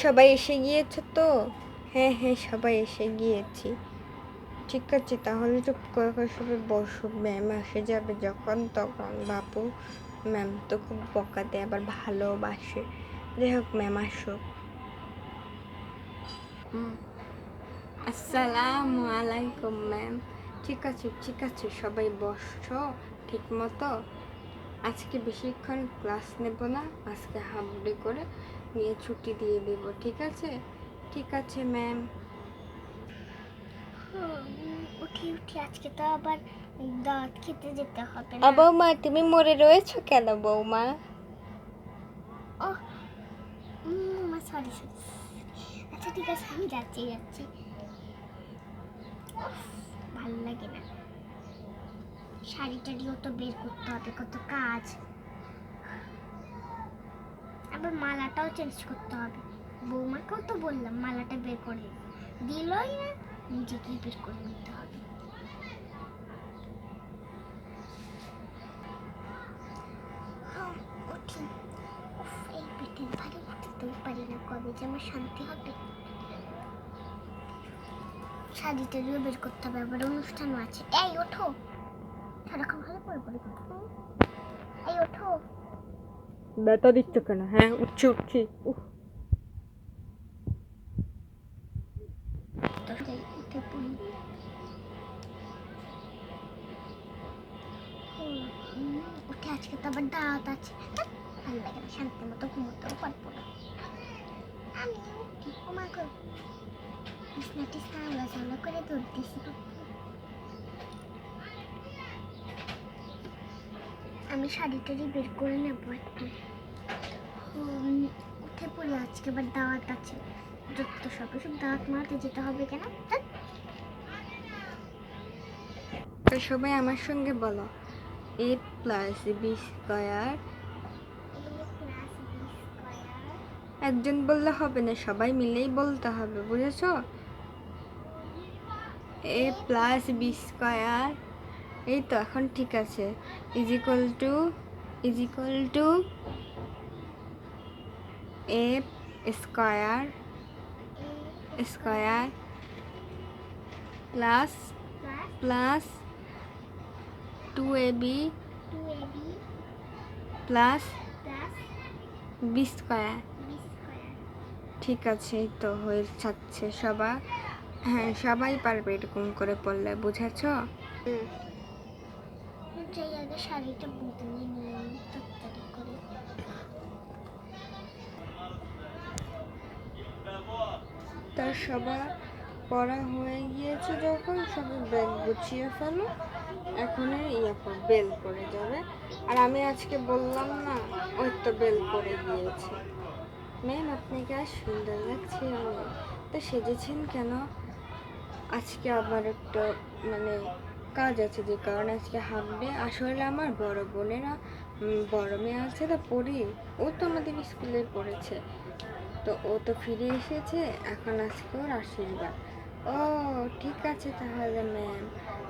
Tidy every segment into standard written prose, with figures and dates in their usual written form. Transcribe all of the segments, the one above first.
সবাই এসে গিয়েছে তো? হ্যাঁ হ্যাঁ, সবাই এসে গিয়েছি। ঠিক আছে, তাহলে চুপ করে সবাই বসো। ম্যাম আসে যাবে যখন তখন। বাবু, ম্যাম তো খুব বকা দেয়, আবার ভালোবাসে। যাই হোক, ম্যাম আসুক। আসসালামু আলাইকুম ম্যাম। ঠিক আছে ঠিক আছে, সবাই বসো ঠিক মতো। আজকে বেশিক্ষণ ক্লাস নেব না, আজকে হাফ ডে করে নিয়ে ছুটি দিয়ে দেব, ঠিক আছে? ঠিক আছে ম্যাম। উঠি উঠি, আজকে তো আবার দাঁত খেতে যেতে হবে না। বৌমা, তুমি মরে রয়েছো কেন বৌমা? ও সরি সরি। আচ্ছা ঠিক আছে, আমি যাচ্ছি যাচ্ছি। ভালো লাগে না, শাড়ি টাড়িও তো বের করতে হবে, কত কাজ। আবার মালাটাও চেঞ্জ করতে হবে। বৌমাকেও তো বললাম মালাটা বের করে দিলই না, নিজেকেই বের করে নিতে হবে। উঠি। এই পেটের ভারে উঠতেই পারি না, কবে যে আমার শান্তি হবে। শাড়ি টাড়িও বের করতে হবে, আবার অনুষ্ঠানও আছে। এই ওঠো, সারাক্ষণ ভালো পরে পরে করবো। এই ওঠো। ব্যথা দিচ্ছ কেন? হ্যাঁ, উঠছি উঠছি। উঠে পড়ি। উঠে, আজকে তো আবার দাওয়াত আছে। ভালো লাগে না, শান্তি মতো ঘুমোতেও পারবো না। আমি উঠি, ক্ষমা করবো। বিছনাটি সামলা সামলা করে ধরতেছি। আমি শাড়ি টাড়ি বের করে নেবো একটু। উঠে পড়ি, আজকে আবার দাওয়াত আছে। যত সব দাওয়াত মারাতে যেতে হবে কেন? তো সবাই আমার সঙ্গে বলো, a প্লাস বি স্কয়ার। একজন বললে হবে না, সবাই মিলেই বলতে হবে, বুঝেছো? a plus b square. এই তো, এখন ঠিক আছে। Is equal to a square square plus plus 2ab plus b square. ঠিক আছে, এই তো হয়ে যাচ্ছে সবার। হ্যাঁ, সবাই পারবে এরকম করে পড়লে, বুঝেছো? যাই আগে শাড়িটা বদলে নিয়ে তাড়াতাড়ি করে। তার সবার পড়া হয়ে গিয়েছে, যখন সবাই ব্যাগ গুছিয়ে ফেলো। এখন বেল করে যাবে। আর আমি আজকে বললাম না, ওই তো বেল করে গিয়েছে। ম্যাম, আপনাকে আর সুন্দর লাগছে অনেক। তো সেজেছেন কেন? আজকে আবার একটা মানে কাজ আছে, যে কারণে আজকে হাফ ডে। আসলে আমার বড় বোনেরা, বড় মেয়ে আছে তো পড়ি, ও তো আমাদের স্কুলে পড়েছে। তো ও তো ফিরে এসেছে, এখন আজকে ওর আশীর্বাদ। ও ঠিক আছে তাহলে ম্যাম,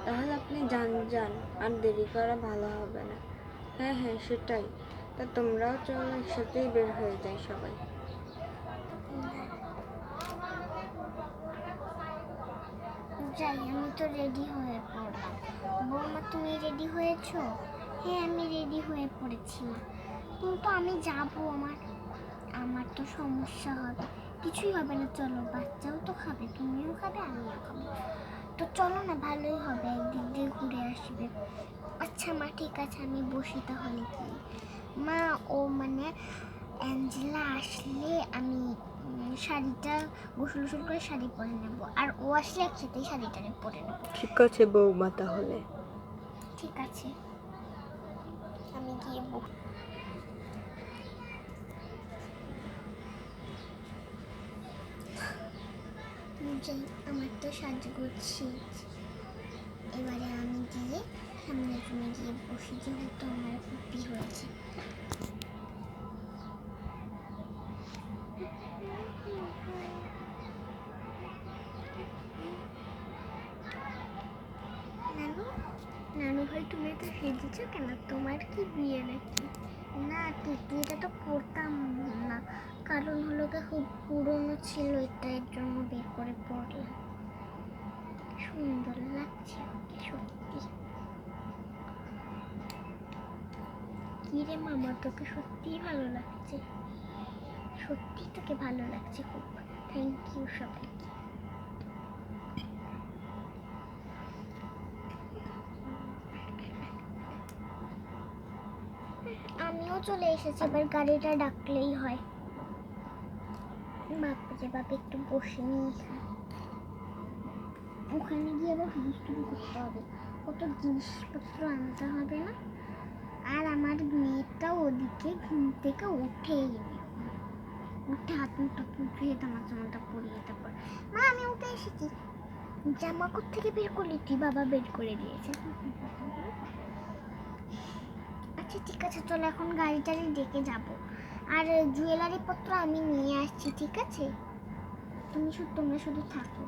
তাহলে আপনি যান যান, আর দেরি করা ভালো হবে না। হ্যাঁ হ্যাঁ, সেটাই। তা তোমরাও চলো, একসাথেই বের হয়ে যাই সবাই। যাই, আমি তো রেডি হয়ে পড়লাম। বৌমা, তুমি রেডি হয়েছো? হ্যাঁ, আমি রেডি হয়ে পড়েছি, কিন্তু আমি যাবো। আমার তো সমস্যা হবে। কিছুই হবে না, চলো। বাচ্চাও তো খাবে, তুমিও খাবে, আমিও খাবো। তো চলো না, ভালোই হবে, একদিক দিয়ে ঘুরে আসবে। আচ্ছা মা, ঠিক আছে, আমি বসি তাহলে। কি মা, ও মানে অ্যাঞ্জেলা আসলে আমি শাড়িটা গোসল গোসল করে শাড়ি পরে নেব, আর ও আসলে একসাথেই শাড়িটা পরে নেব। ঠিক আছে বৌমা, তাহলে ঠিক আছে, আমি গিয়ে যাই। আমার তো সাজগোজ শেষ, এবারে আমি গিয়ে সামনের রুমে গিয়ে বসি, যেহেতু আমার পুপি হয়েছে। নানু, নানু ভাই, তুমি এত সেজেছো কেন? তোমার কি বিয়ে নাকি? না টিকলি, এটা তো পরতাম না, কারণ হলো গিয়ে খুব পুরনো ছিল, এটার জন্য বের করে পড়লাম। সুন্দর লাগছে আমাকে সত্যি। কি রে মামা, তোকে সত্যিই ভালো লাগছে? সত্যি তোকে ভালো লাগছে খুব। থ্যাংক ইউ সবাইকে। আমিও চলে এসেছি, এবার গাড়িটা ডাকলেই হয়। বাপরে বাপ, একটু বসে নিই। ওখানে গিয়ে আবার হুড়ুস্তুড়ি করতে হবে, কত জিনিসপত্র আনতে হবে না। আর আমার মেয়েটাও ওদিকে ঘুম থেকে উঠেই উঠে হাত মুখটা ধুয়ে জামাটা পরিয়ে তারপর, মা আমি উঠে এসেছি। জামা থেকে বের করলি তুই? বাবা বের করে দিয়েছে। আচ্ছা ঠিক আছে, চল এখন গাড়ি টাড়ি ডেকে যাবো। আর জুয়েলারি পত্র আমি নিয়ে আসছি, ঠিক আছে? তোমরা শুধু থাকো।